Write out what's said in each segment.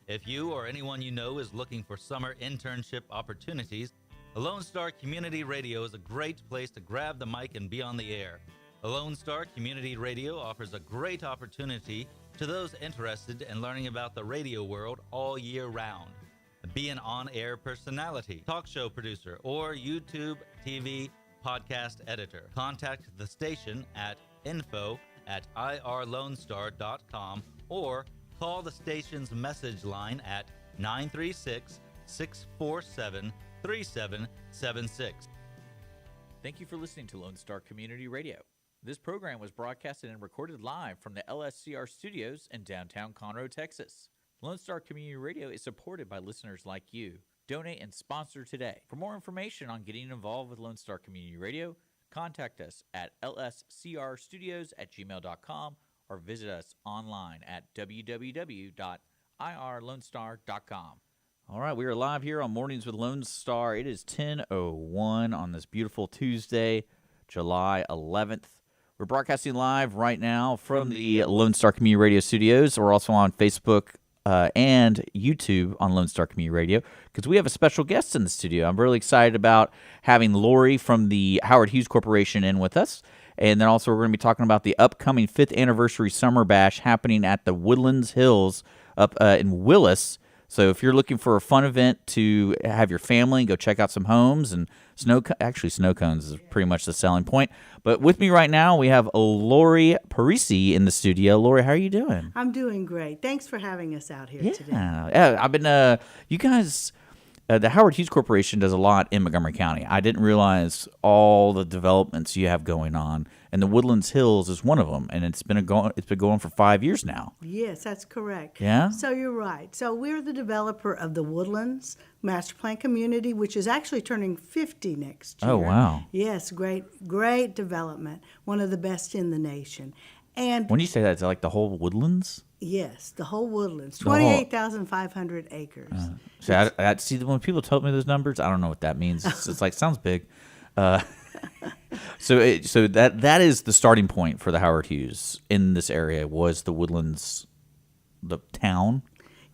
If you or anyone you know is looking for summer internship opportunities, the Lone Star Community Radio is a great place to grab the mic and be on the air. The Lone Star Community Radio offers a great opportunity to those interested in learning about the radio world all year round. Be an on-air personality, talk show producer, or YouTube, TV, podcast editor. Contact the station at info@irlonestar.com or call the station's message line at 936-647-3776. Thank you for listening to Lone Star Community Radio. This program was broadcasted and recorded live from the LSCR studios in downtown Conroe, Texas. Lone Star Community Radio is supported by listeners like you. Donate and sponsor today. For more information on getting involved with Lone Star Community Radio, contact us at lscrstudios@gmail.com or visit us online at www.irlonestar.com. All right, we are live here on Mornings with Lone Star. It is 10:01 on this beautiful Tuesday, July 11th. We're broadcasting live right now from the Lone Star Community Radio studios. We're also on Facebook and YouTube on Lone Star Community Radio because we have a special guest in the studio. I'm really excited about having Lorrie from the Howard Hughes Corporation in with us. And then also we're going to be talking about the upcoming 5th anniversary Summer Bash happening at the Woodlands Hills up in Willis. So if you're looking for a fun event to have your family and go check out some homes and snow cones is pretty much the selling point. But with me right now, we have Lorrie Parise in the studio. Lorrie, how are you doing? I'm doing great. Thanks for having us out here today. Yeah, I've been, you guys, the Howard Hughes Corporation does a lot in Montgomery County. I didn't realize all the developments you have going on. And the Woodlands Hills is one of them, and it's been going for 5 years now. Yes, that's correct. Yeah? So you're right. So we're the developer of the Woodlands Master Plan Community, which is actually turning 50 next year. Oh, wow. Yes, great development. One of the best in the nation. And when you say that, is it like the whole Woodlands? yes, the whole Woodlands, 28,500 acres. See, when people tell me those numbers, I don't know what that means. It's like, sounds big. So that is the starting point for the Howard Hughes in this area was the Woodlands, the town.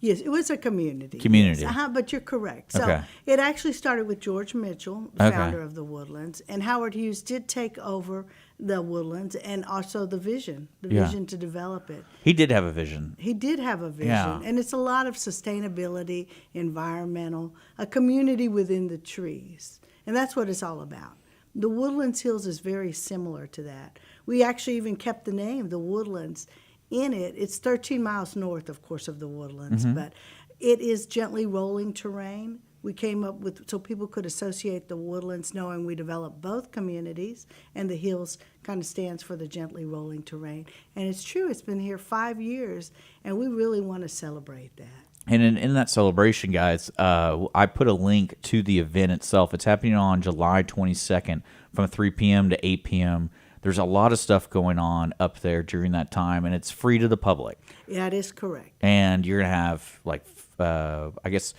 Yes, it was a community. Community. Yes. But you're correct. So Okay. it actually started with George Mitchell, the founder of the Woodlands, and Howard Hughes did take over the Woodlands and also the vision to develop it. He did have a vision. He did have a vision, Yeah. and it's a lot of sustainability, environmental, a community within the trees, and that's what it's all about. The Woodlands Hills is very similar to that. We actually even kept the name, the Woodlands, in it. It's 13 miles north, of course, of the Woodlands, but it is gently rolling terrain. We came up with, so people could associate the Woodlands knowing we developed both communities, and the hills kind of stands for the gently rolling terrain. And it's true, it's been here 5 years, and we really want to celebrate that. And in that celebration, guys, I put a link to the event itself. It's happening on July 22nd from 3 p.m. to 8 p.m. There's a lot of stuff going on up there during that time, and it's free to the public. Yeah, that is correct. And you're going to have, like, I guess,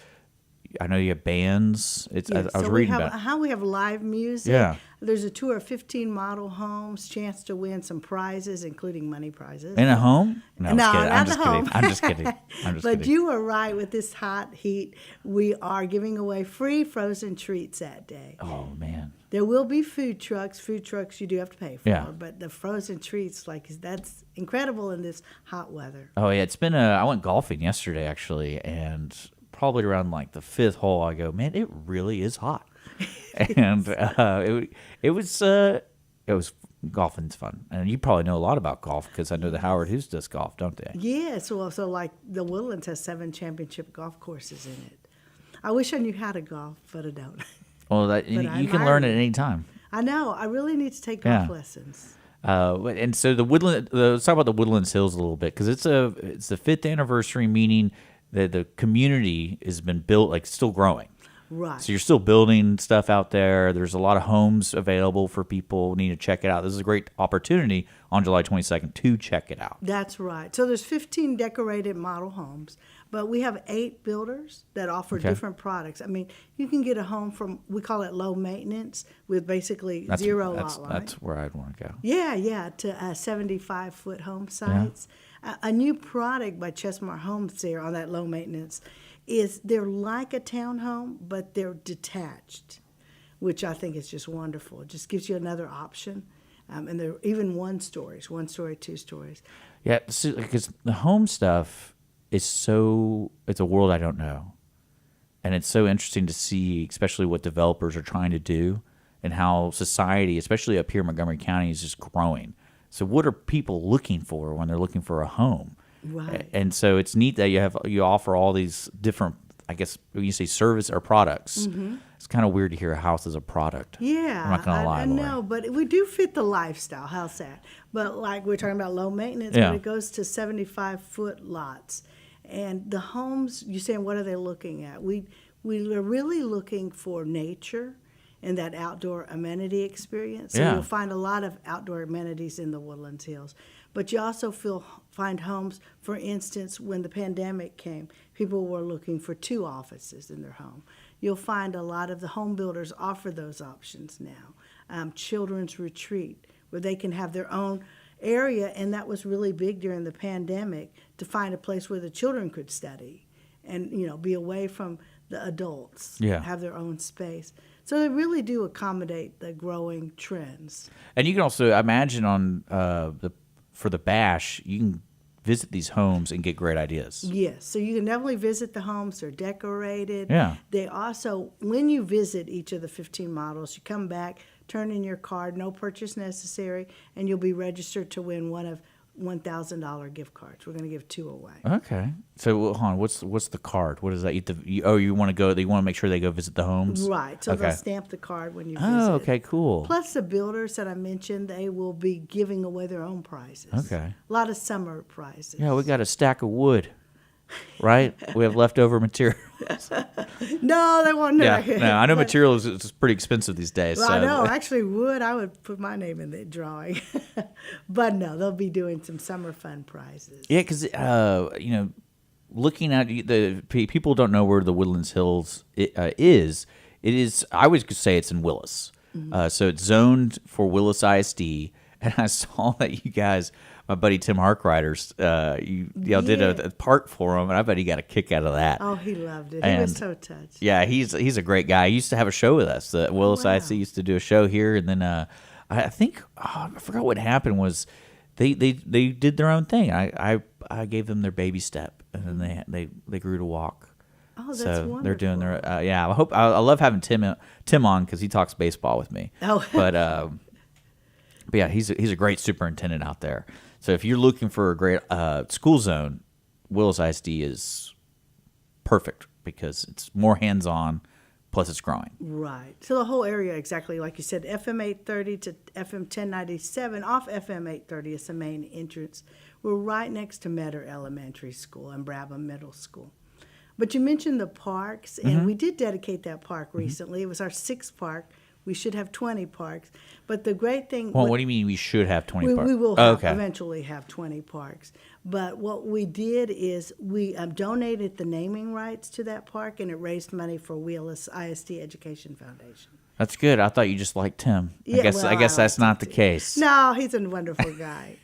I know you have bands. I was reading about it. How we have live music. Yeah. There's a tour of 15 model homes, chance to win some prizes, including money prizes. In a home? No, I'm not just the kidding. home. I'm just kidding. But you are right. With this hot heat, we are giving away free frozen treats that day. Oh, man. There will be food trucks. Food trucks you do have to pay for. Yeah. But the frozen treats, that's incredible in this hot weather. Oh, yeah. It's been I went golfing yesterday, actually, and probably around like the 5th hole, I go, man, it really is hot. And it was golfing's fun. And you probably know a lot about golf because I know the Howard Hughes does golf, don't they? Yes. Well, so like the Woodlands has 7 championship golf courses in it. I wish I knew how to golf, but I don't. Well, you can learn at any time. I know. I really need to take golf lessons. And so let's talk about the Woodlands Hills a little bit because it's the 5th anniversary, meaning that the community has been built, like still growing. Right. So you're still building stuff out there. There's a lot of homes available for people who need to check it out. This is a great opportunity on July 22nd to check it out. That's right. So there's 15 decorated model homes, but we have 8 builders that offer different products. I mean, you can get a home from, we call it low maintenance, with basically zero lot line. That's where I'd want to go. Yeah, to 75-foot home sites. A new product by Chesmar Homes there on that low maintenance is they're like a townhome, but they're detached, which I think is just wonderful. It just gives you another option. And they're even 1 stories, 1 story, 2 stories. Yeah, because the home stuff is it's a world I don't know. And it's so interesting to see, especially what developers are trying to do and how society, especially up here in Montgomery County, is just growing. So what are people looking for when they're looking for a home? Right. And so it's neat that you offer all these different, I guess, when you say service or products, it's kind of weird to hear a house as a product. Yeah, I'm not going to lie, I Lori. know, but we do fit the lifestyle. How's that? But like we're talking about low maintenance, Yeah. but it goes to 75-foot lots. And the homes, you're saying, what are they looking at? We are really looking for nature and that outdoor amenity experience. So Yeah. you'll find a lot of outdoor amenities in the Woodlands Hills. But you also find homes, for instance, when the pandemic came, people were looking for 2 offices in their home. You'll find a lot of the home builders offer those options now. Children's retreat, where they can have their own area, and that was really big during the pandemic, to find a place where the children could study and, be away from the adults, Yeah. have their own space. So they really do accommodate the growing trends. And you can also imagine for the bash, you can visit these homes and get great ideas. Yes, so you can definitely visit the homes. They're decorated. Yeah. They also, when you visit each of the 15 models, you come back, turn in your card, no purchase necessary, and you'll be registered to win one of $1,000 gift cards. We're going to give 2 away. Okay. So hold on, what's the card? What is that? You want to go? You want to make sure they go visit the homes? Right. So Okay. they'll stamp the card when you visit. Oh, okay, cool. Plus the builders that I mentioned, they will be giving away their own prizes. Okay. A lot of summer prizes. Yeah, we got a stack of wood, right? We have leftover material. No, they won't know. Yeah, no, I know material is pretty expensive these days. Well, so. I know. Actually, wood, I would put my name in the drawing. But no, they'll be doing some summer fun prizes. Yeah, because looking at people don't know where the Woodlands Hills is. It is. I would say it's in Willis. So it's zoned for Willis ISD, and I saw that you guys, my buddy Tim Harkriders, y'all did a park for him, and I bet he got a kick out of that. Oh, he loved it. He was so touched. Yeah, he's a great guy. He used to have a show with us. Willis wow. ISD used to do a show here, and then I think I forgot what happened was they did their own thing. I gave them their baby step, and then they grew to walk. Oh, that's so wonderful. they're doing their I love having Tim on because he talks baseball with me. Oh. But yeah, he's a great superintendent out there. So if you're looking for a great school zone, Willis ISD is perfect because it's more hands-on, plus it's growing. Right. So the whole area, exactly like you said, FM 830 to FM 1097. Off FM 830 is the main entrance. We're right next to Metter Elementary School and Brabham Middle School. But you mentioned the parks, and we did dedicate that park recently. It was our 6th park. We should have 20 parks. But the great thing... Well, what do you mean we should have 20 parks? We will eventually have 20 parks. But what we did is we donated the naming rights to that park, and it raised money for Willis ISD Education Foundation. That's good. I thought you just liked Tim. Yeah, I guess that's not the case. No, he's a wonderful guy.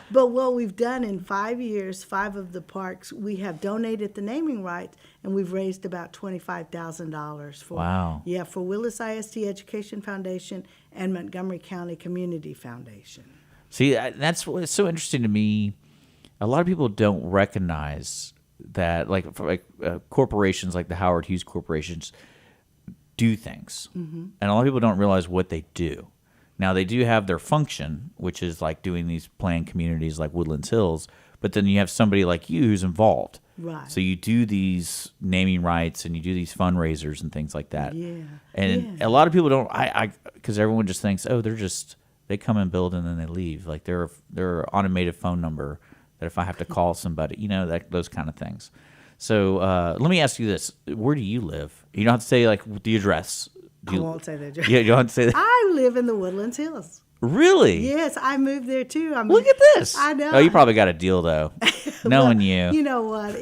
But what we've done in 5 years, 5 of the parks, we have donated the naming rights, and we've raised about $25,000 for Wow. Yeah, for Willis ISD Education Foundation and Montgomery County Community Foundation. See, that's what's so interesting to me. A lot of people don't recognize that, corporations like the Howard Hughes corporations do things, and a lot of people don't realize what they do. Now, they do have their function, which is like doing these planned communities like Woodlands Hills, but then you have somebody like you who's involved. Right. So you do these naming rights and you do these fundraisers and things like that. Yeah. And Yeah. a lot of people don't, because everyone just thinks, oh, they come and build and then they leave. Like they're an automated phone number that if I have to call somebody, those kind of things. So let me ask you this: where do you live? You don't have to say the address. I won't say the address. Yeah, you don't have to say that. I live in the Woodlands Hills. Really? Yes, I moved there too. Look at this. I know. Oh, you probably got a deal though. Knowing Well, you. You know what?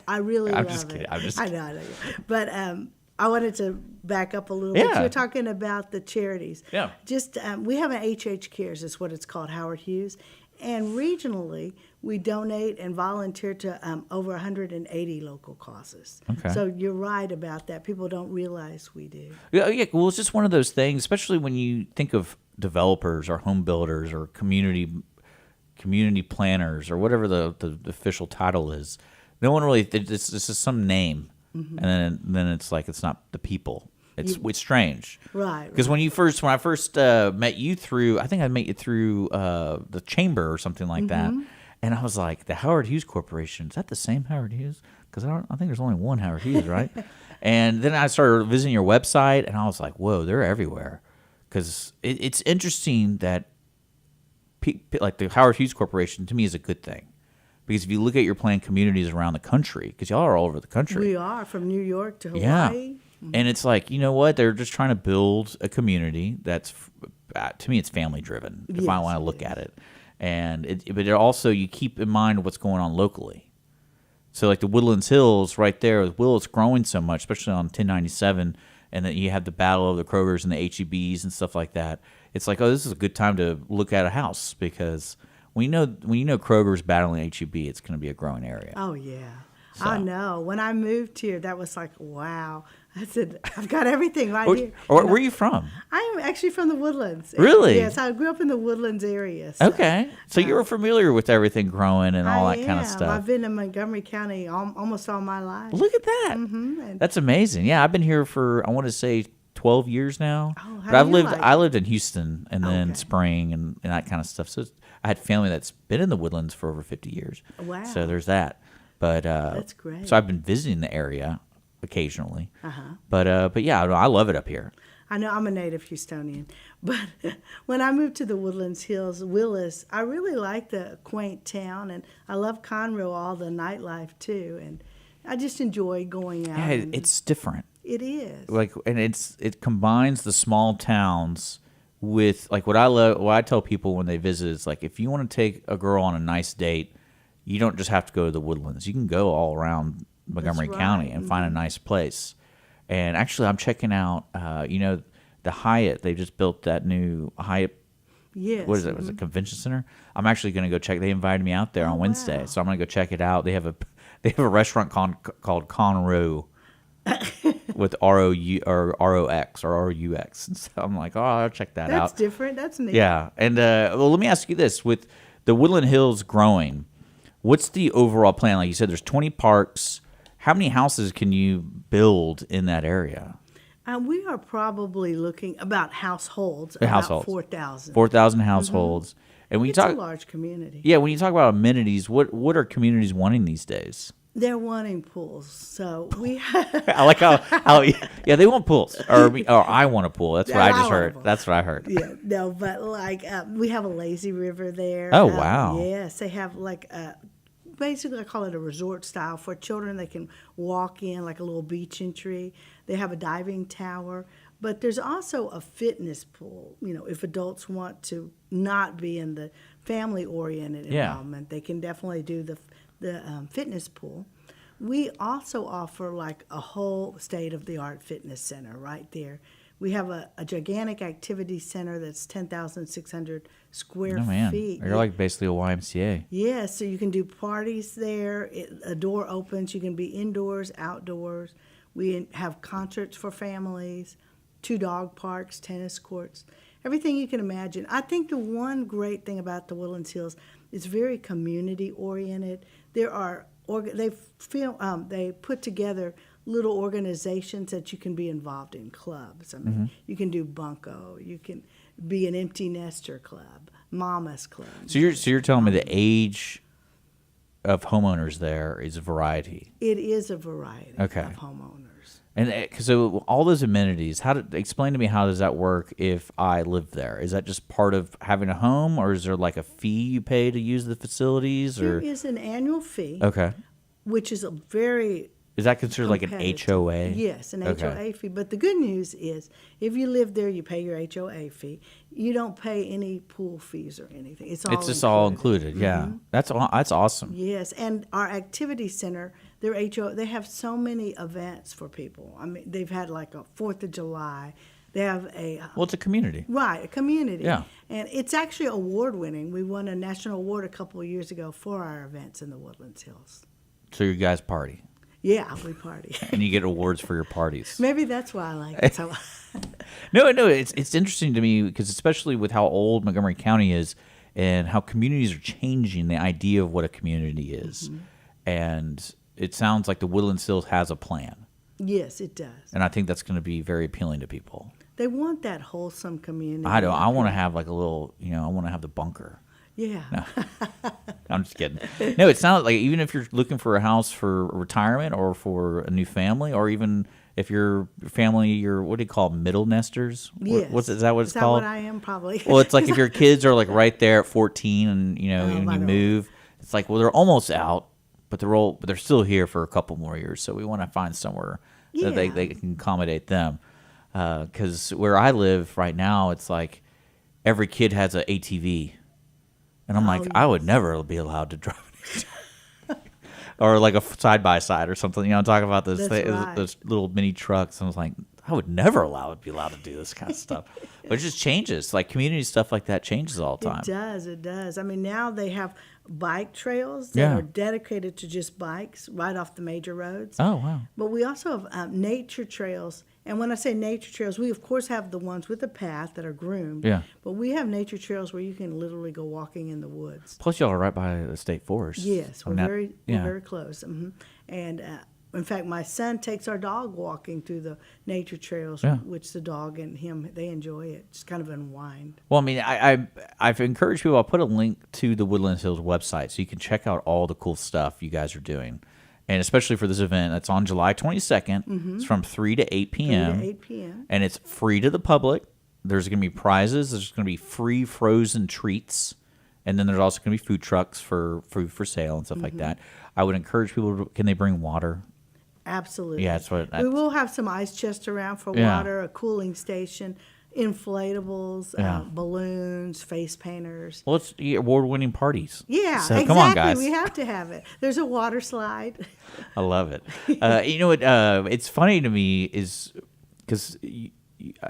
I really I'm love just kidding. it. I'm just I know. But I wanted to back up a little bit. You were talking about the charities. Yeah. Just we have an HH Cares, is what it's called, Howard Hughes. And regionally, we donate and volunteer to over 180 local causes. Okay. So you're right about that. People don't realize we do. Yeah, well, it's just one of those things, especially when you think of developers or home builders or community planners or whatever the official title is. No one really. This is some name, and then it's like it's not the people. It's strange, Right. Because when I first met you through, I think I met you through the chamber or something like that, and I was like, the Howard Hughes Corporation, is that the same Howard Hughes? Because I think there's only one Howard Hughes, right? And then I started visiting your website, and I was like, whoa, they're everywhere. Because it's interesting that like the Howard Hughes Corporation to me is a good thing. Because if you look at your planned communities around the country, because y'all are all over the country. We are, from New York to Hawaii. Yeah. And it's like, you know what? They're just trying to build a community that's, to me, it's family driven, if I want to look at it. And but it also, you keep in mind what's going on locally. So like the Woodlands Hills right there, it's growing so much, especially on 1097, and then you have the battle of the Krogers and the HEBs and stuff like that. It's like, oh, this is a good time to look at a house, because when you know Kroger's battling HEB, it's going to be a growing area. Oh, yeah. So. I know. When I moved here, that was like, wow. I said, I've got everything right here. Where are you from? I am actually from the Woodlands. Really? Yes, I grew up in the Woodlands area. So, Okay. So you were familiar with everything growing and all that kind of stuff. I've been in Montgomery County almost all my life. Look at that. That's amazing. Yeah, I've been here for, I want to say, 12 years now. Oh, but I lived in Houston and then Okay. Spring and that kind of stuff. So I had family that's been in the Woodlands for over 50 years. Wow. So there's that. But That's great. So I've been visiting the area occasionally. Uh-huh. But yeah, I love it up here. I know I'm a native Houstonian, but when I moved to the Woodlands Hills, Willis, I really like the quaint town, and I love Conroe, all the nightlife too, and I just enjoy going out. Yeah, it's different. It is. Like, and it combines the small towns with, like, what I tell people when they visit is, like, if you want to take a girl on a nice date, you don't just have to go to the Woodlands. You can go all around Montgomery County and find a nice place. And actually, I'm checking out, the Hyatt. They just built that new Hyatt. Yes. What is it? Was it Convention Center? I'm actually going to go check. They invited me out there on Wednesday, wow. so I'm going to go check it out. They have a restaurant called Conroe with ROU or ROX or RUX. And so I'm like, oh, I'll check that out. That's different. That's neat. Yeah. And well, let me ask you this: with the Woodland Hills growing, what's the overall plan? Like you said, there's 20 parks. How many houses can you build in that area? We are probably looking about households, Households. 4,000. 4,000 households. And when It's you a talk, large community. yeah, when you talk about amenities, what are communities wanting these days? They're wanting pools, so we I like how yeah, they want pools, or I want a pool. That's what I just heard. That's what I heard. Yeah, no, but like we have a lazy river there. Oh, wow. Yes, they have like basically I call it a resort style for children. They can walk in like a little beach entry. They have a diving tower, but there's also a fitness pool. You know, if adults want to not be in the family-oriented involvement, they can definitely do the fitness pool. We also offer like a whole state-of-the-art fitness center right there. We have a gigantic activity center that's 10,600 square Oh man, feet. you're like basically a YMCA. Yeah, so you can do parties there. A door opens. You can be indoors, outdoors. We have concerts for families, 2 dog parks, tennis courts, everything you can imagine. I think the one great thing about the Woodlands Hills is very community oriented. There are they put together little organizations that you can be involved in, clubs. I mean, you can do bunco, you can be an empty nester club, mama's club. So you're telling me the age of homeowners there is a variety. It is a variety Okay. of homeowners. And so all those amenities, explain to me how does that work if I live there? Is that just part of having a home, or is there like a fee you pay to use the facilities? Or There is an annual fee, okay, which is a very is that considered like an competitive. HOA? Yes, an Okay. HOA fee. But the good news is, if you live there, you pay your HOA fee. You don't pay any pool fees or anything. It's It's all included. Yeah, that's awesome. Yes, and our activity center, they have so many events for people. I mean, they've had like a 4th of July, They have a Well, it's a community. right, a community. Yeah. And it's actually award-winning. We won a national award a couple of years ago for our events in the Woodlands Hills. So you guys party, Yeah, we party. and you get awards for your parties. Maybe that's why I like it so No, it's interesting to me because especially with how old Montgomery County is and how communities are changing the idea of what a community is. And it sounds like the Woodlands Hills has a plan. Yes, it does. And I think that's going to be very appealing to people. They want that wholesome community. I don't. I want to have like a little, I want to have the bunker. Yeah. I'm just kidding. No, it sounds like even if you're looking for a house for retirement or for a new family, or even if your family, what do you call them, middle nesters? Yes. Is that what it's called? Is that what I am? Probably. Well, it's like if your kids are like right there at 14 and, and my you God. move, it's like, well, they're almost out, but they're still here for a couple more years. So we want to find somewhere that Yeah. they can accommodate them. Because where I live right now, it's like every kid has an ATV. And I'm like, I would never be allowed to drive an ATV. Or like a side-by-side or something. I'm talking about those, That's right. those little mini trucks. And I was like, I would never be allowed to do this kind of stuff. But it just changes. Like community stuff like that changes all the time. It does. I mean, now they have bike trails that Yeah. are dedicated to just bikes right off the major roads. Oh, wow. But we also have nature trails. And when I say nature trails, we of course have the ones with the path that are groomed. Yeah. But we have nature trails where you can literally go walking in the woods. Plus, y'all are right by the state forest. Yes, we're On that- very yeah. we're very close. And in fact, my son takes our dog walking through the nature trails, Yeah. which the dog and him they enjoy it. Just kind of unwind. Well, I mean, I've encouraged people. I'll put a link to the Woodlands Hills website so you can check out all the cool stuff you guys are doing. And especially for this event, that's on July 22nd. It's from 3 to 8 p.m. 3 to 8 p.m. And it's free to the public. There's going to be prizes. There's going to be free frozen treats. And then there's also going to be food trucks for food for sale and stuff like that. I would encourage people can they bring water? Absolutely. Yeah, that's what. We will have some ice chests around for Yeah. water, a cooling station, inflatables, Yeah. balloons, face painters. Well, it's award-winning parties. Yeah, So exactly. come on, guys. We have to have it. There's a water slide. I love it. You know what? It's funny to me is because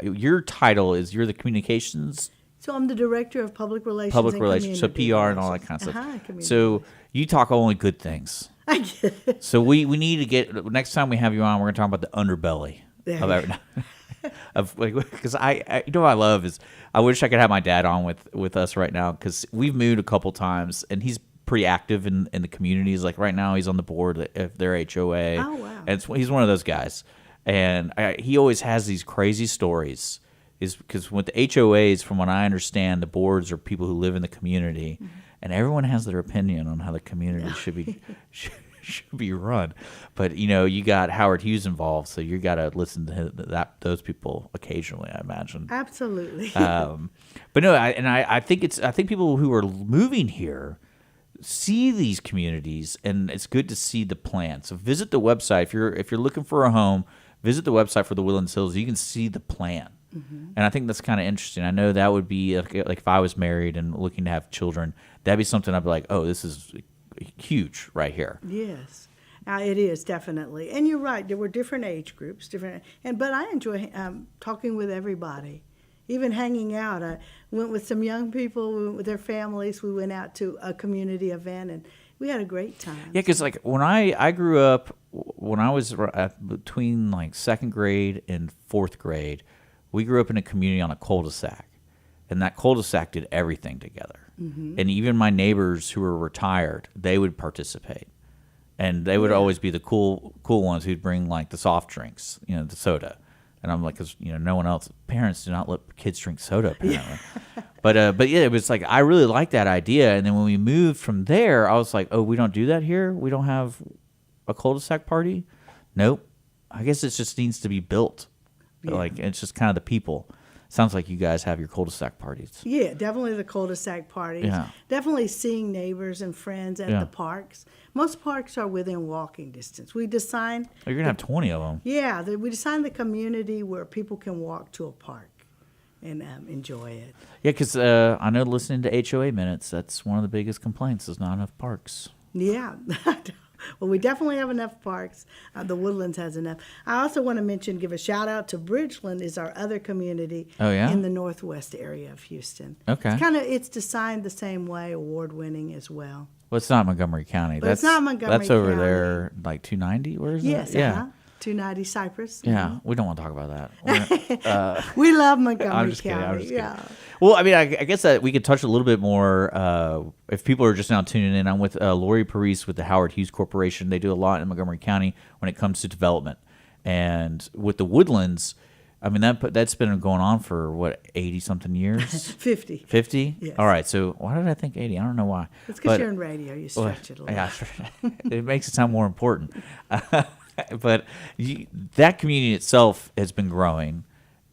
your title is you're the communications So I'm the director of public relations. public and relations, so community PR and all that relations. kind of stuff. Community So you talk only good things. I get it. So we need to get next time we have you on, we're going to talk about the underbelly There of you every, of because I what I love is I wish I could have my dad on with us right now because we've moved a couple times and he's pretty active in the communities. Like right now he's on the board of their HOA. Oh, wow. And he's one of those guys, and he always has these crazy stories. Is because with the HOAs, from what I understand, the boards are people who live in the community, and everyone has their opinion on how the community should be should be run. But you got Howard Hughes involved, so you got to listen to those people occasionally, I imagine. Absolutely. But no, I think people who are moving here see these communities, and it's good to see the plan. So visit the website if you're looking for a home. Visit the website for the Woodlands Hills. You can see the plan. And I think that's kind of interesting. I know that would be like if I was married and looking to have children, that'd be something I'd be like, oh, this is huge right here. Yes, it is definitely. And you're right. There were different age groups, but I enjoy talking with everybody, even hanging out. I went with some young people, we went with their families. We went out to a community event, and we had a great time. Yeah, because like when I grew up, when I was between like second grade and fourth grade, we grew up in a community on a cul-de-sac, and that cul-de-sac did everything together. And even my neighbors who were retired, they would participate, and they would always be the cool ones who'd bring like the soft drinks, the soda. And I'm like, because no one else, parents do not let kids drink soda apparently. But yeah, it was like I really liked that idea. And then when we moved from there, I was like, oh, we don't do that here. We don't have a cul-de-sac party. Nope. I guess it just needs to be built. Yeah. Like it's just kind of the people. Sounds like you guys have your cul-de-sac parties. Yeah, definitely the cul-de-sac parties. Yeah. Definitely seeing neighbors and friends at Yeah. the parks. Most parks are within walking distance. We design, Oh, you're gonna have 20 of them. we design the community where people can walk to a park and enjoy it. Yeah, because I know listening to HOA minutes, that's one of the biggest complaints is not enough parks. Yeah. Well, we definitely have enough parks. The Woodlands has enough. I also want to give a shout out to Bridgeland, is our other community Oh, yeah? in the northwest area of Houston. Okay. It's designed the same way, award winning as well. Well, it's not Montgomery County. But it's not Montgomery That's over County. there, like 290. Where is Yes, it? Yeah. 290 Cypress. Yeah, we don't want to talk about that. We love Montgomery I'm just kidding. County. I'm just kidding. Yeah. Well, I mean, I guess that we could touch a little bit more. If people are just now tuning in, I'm with Lorrie Parise with the Howard Hughes Corporation. They do a lot in Montgomery County when it comes to development. And with the Woodlands, I mean, that's been going on for, what, 80-something years? 50. 50? Yes. All right. So why did I think 80? I don't know why. It's because But- you're in radio. You stretch it a little. Yeah, it makes it sound more important. But that community itself has been growing,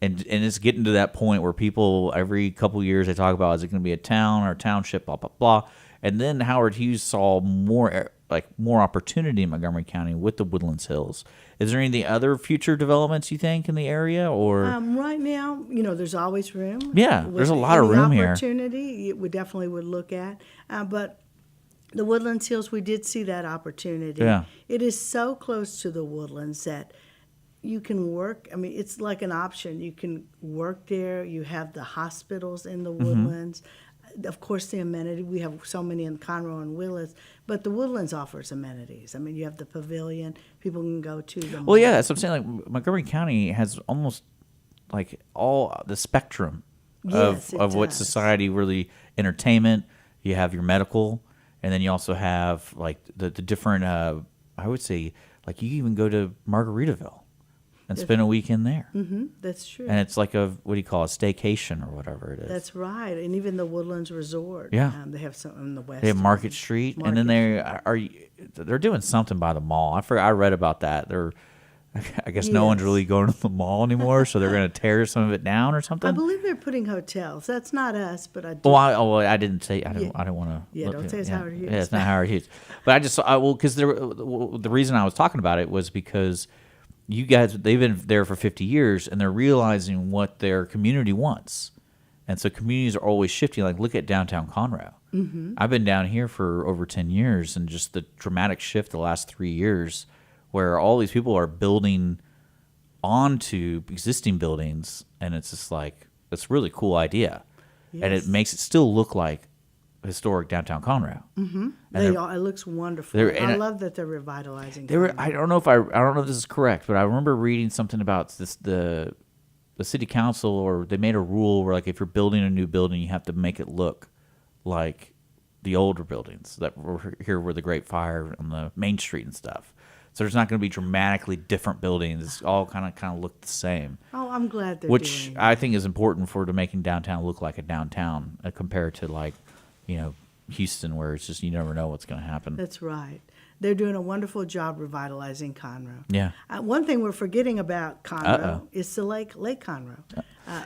and it's getting to that point where people every couple of years they talk about, is it going to be a town or a township, blah blah blah. And then Howard Hughes saw more opportunity in Montgomery County with the Woodlands Hills. Is there any other future developments you think in the area, or Right now, there's always room. Yeah, there's a lot of Any room here. Opportunity, we definitely would look at. But the Woodlands Hills, we did see that opportunity. Yeah. It is so close to the Woodlands that you can work. I mean, it's like an option. You can work there. You have the hospitals in the Mm-hmm. Woodlands. Of course, the amenity. We have so many in Conroe and Willis, but the Woodlands offers amenities. I mean, you have the pavilion. People can go to the Well, yeah, that's what I'm saying. Like Montgomery County has almost like all the spectrum Yes, it of what does. society really entertainment. You have your medical, and then you also have like the different. I would say like you even go to Margaritaville and spend a weekend there, That's true. and it's like a what do you call a staycation or whatever it is. That's right, and even the Woodlands Resort. Yeah. They have some in the west. They have Market Street, and then they're doing something by the mall. I read about that. I guess no one's Yes. really going to the mall anymore, so they're going to tear some of it down or I something. believe they're putting hotels. That's not us, but I do. Well, I didn't say. I Yeah. don't want to. Yeah, don't say it's Howard Hughes. Yeah, it's not Howard Hughes. But I just because the reason I was talking about it was because you guys they've been there for 50 years and they're realizing what their community wants, and so communities are always shifting. Like look at downtown Conroe. Mm-hmm. I've been down here for over 10 years, and just the dramatic shift the last 3 years, where all these people are building onto existing buildings, and it's just like it's a really cool idea, and it Yes. makes it still look like historic downtown Conroe. Mm-hmm. It looks wonderful. and I love that they're revitalizing. They were. Conroe. I don't know if this is correct, but I remember reading something about this the city council, or they made a rule where like if you're building a new building, you have to make it look like the older buildings that were here were the Great Fire on the Main Street and stuff. So there's not going to be dramatically different buildings. It's all kind of look the same, Oh, I'm glad they're which doing I think is important to making downtown look like a downtown compared to like, Houston, where it's just you never know what's going to happen. That's right. They're doing a wonderful job revitalizing Conroe. Yeah. One thing we're forgetting about Conroe is the Lake Conroe.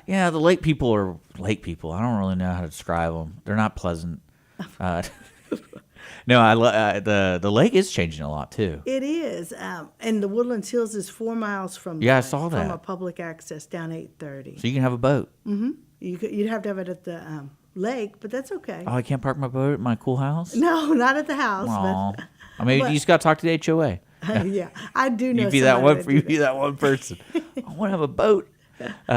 Yeah, the lake people are lake people. I don't really know how to describe them. They're not pleasant. No, the lake is changing a lot too. It is, and the Woodlands Hills is 4 miles from Yeah, I saw from that. a public access down 830. So you can have a boat. You'd have to have it at the lake, but that's okay. Oh, I can't park my boat at my cool house. No, not at the house. Aw. But I mean, but- you just got to talk to the HOA. yeah, I do know. You be that somebody one. do You be that one person. I want to have a boat.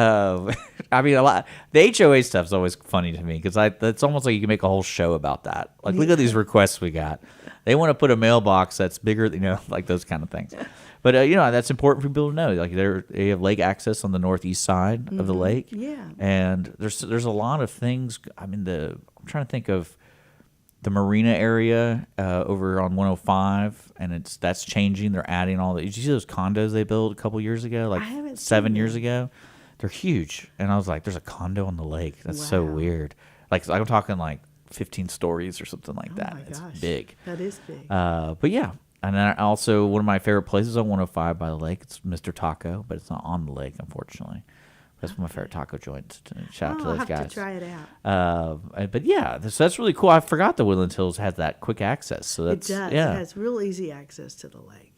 I mean, a lot. The HOA stuff's always funny to me because it's almost like you can make a whole show about that. Like, look at these requests we got. They want to put a mailbox that's bigger, like those kind of things. But that's important for people to know. Like, they have lake access on the northeast side of the lake. Yeah. And there's a lot of things. I mean, I'm trying to think of the marina area over on 105, and that's changing. They're adding all the. Did you see those condos they built a couple years ago, like I haven't 7 seen years them. ago? They're huge, and I was like, "There's a condo on the lake. That's so Wow. weird." Like I'm talking like 15 stories or something like Oh that. my It's gosh. big. That is big. But yeah, and then also one of my favorite places on 105 by the lake. It's Mr. Taco, but it's not on the lake, unfortunately. That's one of my favorite taco joints. Shout out to I'll those have guys. to try it out. But yeah, that's really cool. I forgot the Woodlands Hills has that quick access. So It that's does. yeah. It has real easy access to the lake.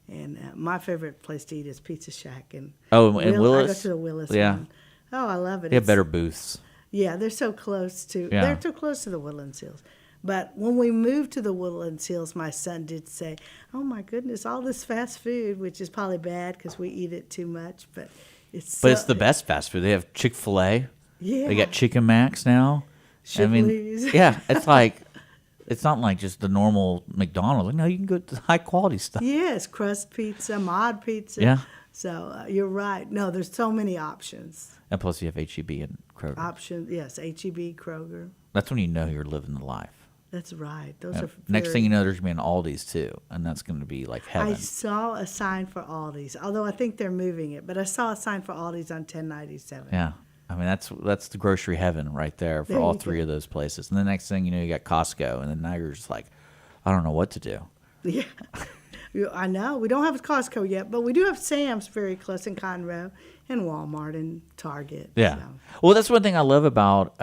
And my favorite place to eat is Pizza Shack. And Oh, and I go Willis? to the Willis Yeah. one. Oh, I love it. They have It's- better booths. Yeah, they're so close to. Yeah. They're so close to the Woodlands Hills. But when we moved to the Woodlands Hills, my son did say, "Oh my goodness, all this fast food," which is probably bad because we eat it too much. But it's the best fast food. They have Chick-fil-A. Yeah. They got Chicken Max now. I mean, Chipleys. yeah, it's like it's not like just the normal McDonald's. Like, no, you can go to high quality stuff. Yes, crust pizza, mod pizza. Yeah. So you're right. No, there's so many options. And plus, you have H-E-B and Kroger. Options, yes, H-E-B, Kroger. That's when you know you're living the life. That's right. Those Yeah. are Next very- thing you know, there's going to be an Aldi's too, and that's going to be like heaven. I saw a sign for Aldi's, although I think they're moving it. But I saw a sign for Aldi's on 1097. Yeah. I mean, that's the grocery heaven right there for There all you three go. of those places. And the next thing you know, you got Costco, and then now you're just like, I don't know what to do. Yeah, I know. We don't have Costco yet, but we do have Sam's very close in Conroe, and Walmart and Target. Yeah. so. Well, that's one thing I love about,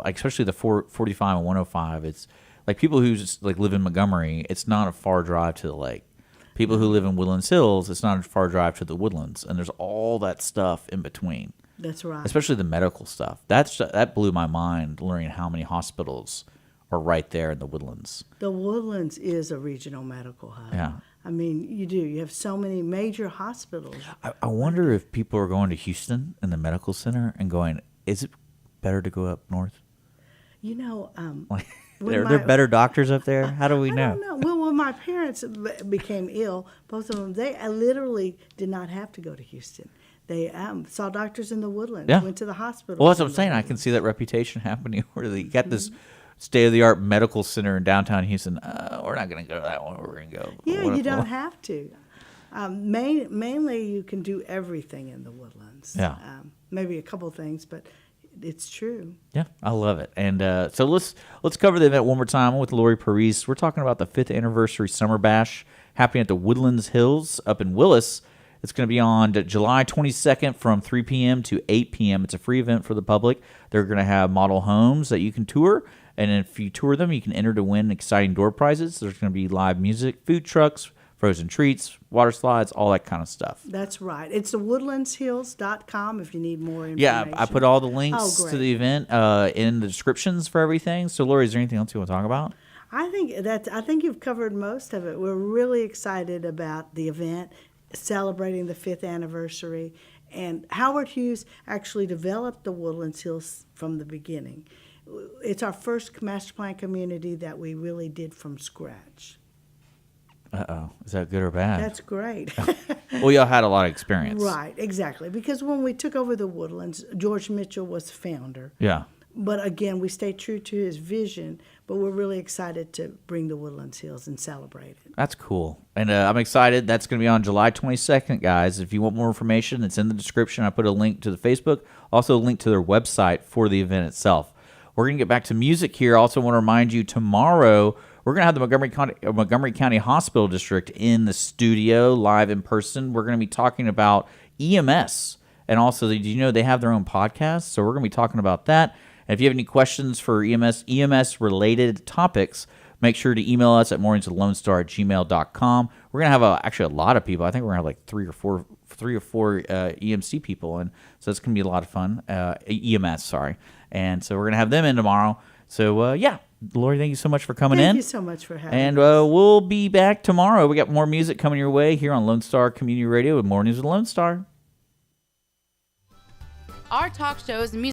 especially the 445 and 105. It's like people who just like live in Montgomery. It's not a far drive to the lake. People who live in Woodlands Hills, it's not a far drive to the Woodlands, and there's all that stuff in between. That's right. Especially the medical stuff. That blew my mind learning how many hospitals are right there in the Woodlands. The Woodlands is a regional medical hub. Yeah. I mean, you do. You have so many major hospitals. I wonder if people are going to Houston in the medical center and going, is it better to go up north? You know, Like, when are there my- better doctors up there? How do we I know? don't know. Well, when my parents became ill, both of them, they literally did not have to go to Houston. They saw doctors in the Woodlands, Yeah. went to the hospital. Well, that's what I'm saying. I can see that reputation happening where you got this state-of-the-art medical center in downtown Houston. We're not going to go to that one. We're going to go. Yeah, What- you don't have to. Mainly, you can do everything in the Woodlands. Yeah. Maybe a couple things, but it's true. Yeah, I love it. And so let's cover the event one more time with Lorrie Parise. We're talking about the 5th anniversary Summer Bash happening at the Woodlands Hills up in Willis. It's going to be on July 22nd from 3 p.m. to 8 p.m. It's a free event for the public. They're going to have model homes that you can tour. And if you tour them, you can enter to win exciting door prizes. There's going to be live music, food trucks, frozen treats, water slides, all that kind of stuff. That's right. It's the woodlandshills.com if you need more information. Yeah, I put all the links Oh, to great. the event in the descriptions for everything. So, Lori, is there anything else you want to talk about? I think you've covered most of it. We're really excited about the event, celebrating the 5th anniversary. And Howard Hughes actually developed the Woodlands Hills from the beginning. It's our first master plan community that we really did from scratch. Uh-oh. Is that good or bad? That's great. Well, y'all had a lot of experience. Right, exactly. Because when we took over the Woodlands, George Mitchell was the founder. Yeah. But again, we stayed true to his vision, but we're really excited to bring the Woodlands Hills and celebrate it. That's cool. And I'm excited. That's going to be on July 22nd, guys. If you want more information, it's in the description. I put a link to the Facebook, also a link to their website for the event itself. We're going to get back to music here. I also want to remind you tomorrow we're going to have the Montgomery County Hospital District in the studio live in person. We're going to be talking about EMS. And also, did you know they have their own podcast? So we're going to be talking about that. And if you have any questions for EMS-related topics, make sure to email us at morningswithlonestar@gmail.com. We're going to have actually a lot of people. I think we're going to have like three or four EMC people. And so it's going to be a lot of fun. EMS, sorry. And so we're going to have them in tomorrow. So, yeah. Lori, thank you so much for coming in. Thank you so much for having And us. we'll be back tomorrow. We got more music coming your way here on Lone Star Community Radio with Mornings with Lone Star. Our talk shows and music